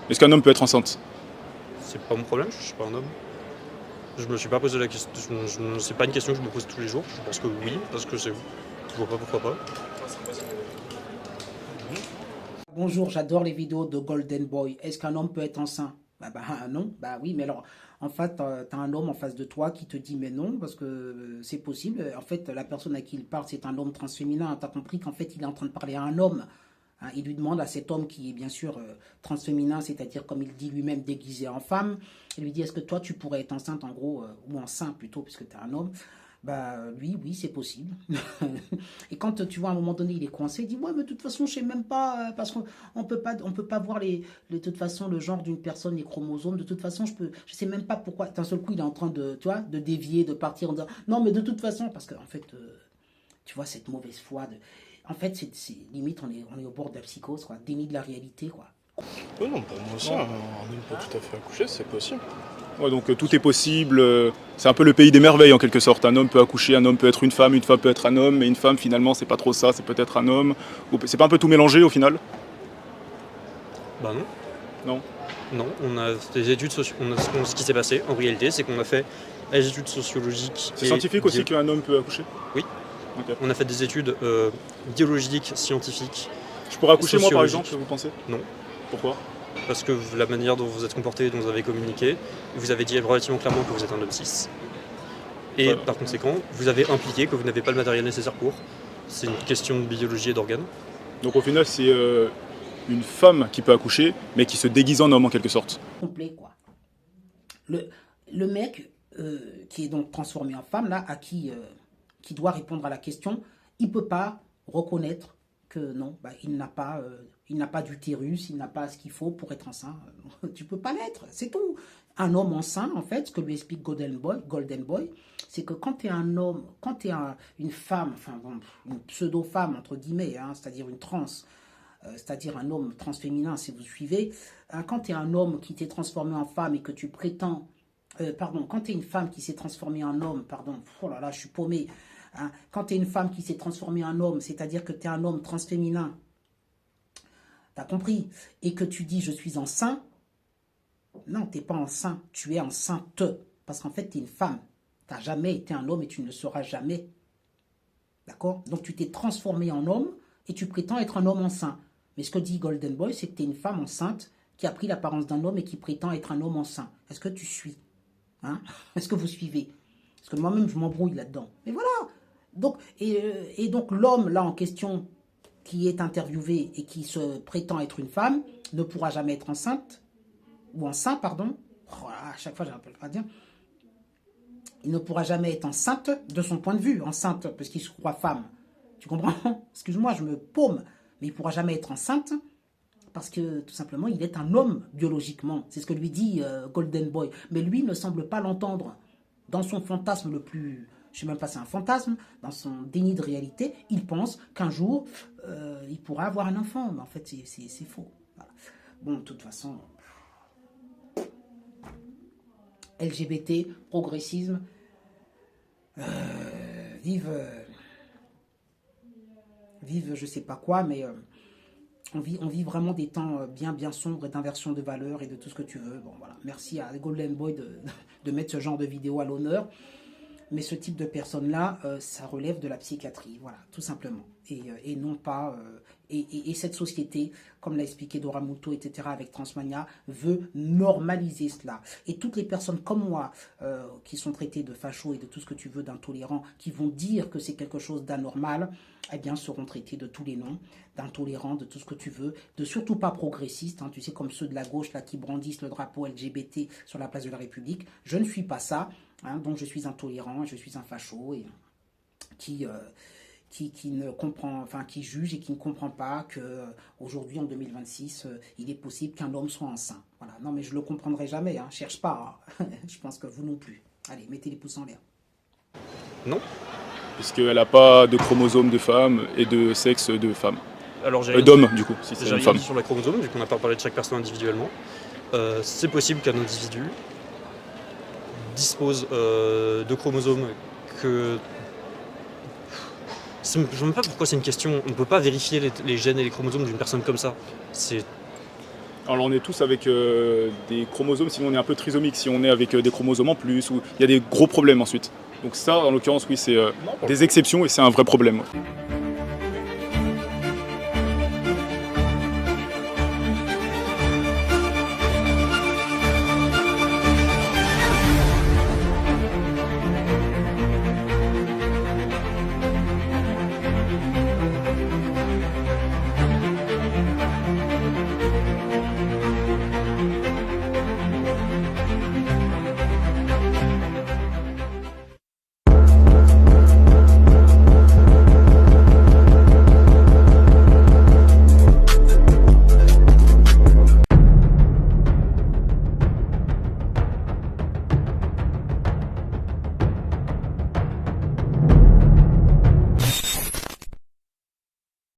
Est-ce qu'un homme peut être enceinte? C'est pas mon problème, je suis pas un homme. Je me suis pas posé la question, c'est pas une question que je me pose tous les jours. Je pense que oui, parce que c'est. Je vois pas pourquoi pas. Bonjour, j'adore les vidéos de Golden Boy. Est-ce qu'un homme peut être enceint? Non, bah oui, mais alors, en fait, t'as un homme en face de toi qui te dit mais non, parce que c'est possible. En fait, la personne à qui il parle, c'est un homme transféminin. T'as compris qu'en fait, il est en train de parler à un homme. Hein, il lui demande à cet homme qui est bien sûr transféminin, c'est-à-dire comme il dit lui-même déguisé en femme, il lui dit est-ce que toi tu pourrais être enceinte en gros, ou enceint plutôt, puisque tu es un homme. Bah lui, oui, c'est possible. Et quand tu vois à un moment donné, il est coincé, il dit ouais, mais de toute façon, je sais même pas, parce on peut pas voir de toute façon le genre d'une personne, les chromosomes. De toute façon, je sais même pas pourquoi. D'un seul coup, il est en train de, tu vois, de dévier, de partir en disant non, mais de toute façon, parce qu'en fait, tu vois, cette mauvaise foi en fait, limite, on est au bord de la psychose, quoi, déni de la réalité, quoi. Oui, non, pour moi aussi, un homme peut tout à fait accoucher, c'est possible. Ouais, donc tout est possible. C'est un peu le pays des merveilles en quelque sorte. Un homme peut accoucher, un homme peut être une femme peut être un homme, mais une femme finalement c'est pas trop ça, c'est peut-être un homme. C'est pas un peu tout mélangé au final? Bah non. Non. Non, on a des études ce qui s'est passé en réalité, c'est qu'on a fait des études sociologiques. C'est scientifique aussi qu'un homme peut accoucher? Oui. Okay. On a fait des études biologiques, scientifiques. Je pourrais accoucher moi par exemple, vous pensez? Non. Pourquoi? Parce que la manière dont vous êtes comporté, dont vous avez communiqué, vous avez dit relativement clairement que vous êtes un homme cis. Et par conséquent, vous avez impliqué que vous n'avez pas le matériel nécessaire pour. C'est une question de biologie et d'organes. Donc au final, c'est une femme qui peut accoucher, mais qui se déguise en homme en quelque sorte. Complet, quoi. Le mec qui est donc transformé en femme, là, qui doit répondre à la question, il peut pas reconnaître que non, il n'a pas d'utérus, il n'a pas ce qu'il faut pour être enceint. Tu peux pas l'être, c'est tout. Un homme enceint, en fait, ce que lui explique Golden Boy, c'est que quand tu es un homme, quand tu es une femme, enfin bon, une pseudo-femme, entre guillemets, hein, c'est-à-dire une trans, c'est-à-dire un homme transféminin, si vous suivez, hein, quand tu es un homme qui t'est transformé en femme et que tu prétends, quand tu es une femme qui s'est transformée en homme, oh là là, je suis paumé, hein, quand tu es une femme qui s'est transformée en homme, c'est-à-dire que tu es un homme transféminin, t'as compris, et que tu dis je suis enceint, non, tu n'es pas enceint, tu es enceinte, parce qu'en fait, tu es une femme. Tu n'as jamais été un homme et tu ne le seras jamais. D'accord? Donc, tu t'es transformé en homme et tu prétends être un homme enceint. Mais ce que dit Golden Boy, c'est que tu es une femme enceinte qui a pris l'apparence d'un homme et qui prétend être un homme enceint. Est-ce que tu suis? Hein? Est-ce que vous suivez? Parce que moi-même, je m'embrouille là-dedans. Mais voilà. Donc, et donc, l'homme, là, en question, qui est interviewé et qui se prétend être une femme, ne pourra jamais être enceinte, ou enceint, pardon. Oh, à chaque fois, je ne rappelle pas dire. Il ne pourra jamais être enceinte de son point de vue, enceinte, parce qu'il se croit femme. Tu comprends? Excuse-moi, je me paume. Mais il ne pourra jamais être enceinte parce que, tout simplement, il est un homme biologiquement. C'est ce que lui dit Golden Boy. Mais lui ne semble pas l'entendre. Dans son fantasme le plus... Je ne sais même pas si c'est un fantasme. Dans son déni de réalité, il pense qu'un jour, il pourra avoir un enfant. Mais en fait, c'est faux. Voilà. Bon, de toute façon... LGBT, progressisme, vive je sais pas quoi, mais on vit vraiment des temps bien sombres et d'inversion de valeurs et de tout ce que tu veux. Bon voilà, merci à Golden Boy de mettre ce genre de vidéo à l'honneur. Mais ce type de personnes-là, ça relève de la psychiatrie, voilà, tout simplement. Et non pas... et cette société, comme l'a expliqué Dora Muto, etc., avec Transmania, veut normaliser cela. Et toutes les personnes comme moi, qui sont traitées de fachos et de tout ce que tu veux, d'intolérants, qui vont dire que c'est quelque chose d'anormal, eh bien, seront traitées de tous les noms, d'intolérants, de tout ce que tu veux, de surtout pas progressistes, hein, tu sais, comme ceux de la gauche, là, qui brandissent le drapeau LGBT sur la place de la République. Je ne suis pas ça. Hein, donc je suis intolérant, je suis un facho et qui ne comprend, enfin qui juge et qui ne comprend pas que aujourd'hui en 2026, il est possible qu'un homme soit enceint. Voilà. Non mais je le comprendrai jamais. Hein. Cherche pas. Hein. Je pense que vous non plus. Allez, mettez les pouces en l'air. Non. Parce qu'elle n'a pas de chromosome de femme et de sexe de femme. Alors d'homme du coup, si c'est une femme. Sur la chromosome, vu qu'on n'a pas parlé de chaque personne individuellement. C'est possible qu'un individu dispose de chromosomes que... Je ne sais même pas pourquoi c'est une question. On ne peut pas vérifier les gènes et les chromosomes d'une personne comme ça. C'est... Alors on est tous avec des chromosomes, si on est un peu trisomique, si on est avec des chromosomes en plus, ou il y a des gros problèmes ensuite. Donc ça, en l'occurrence, oui, c'est des exceptions et c'est un vrai problème. Ouais.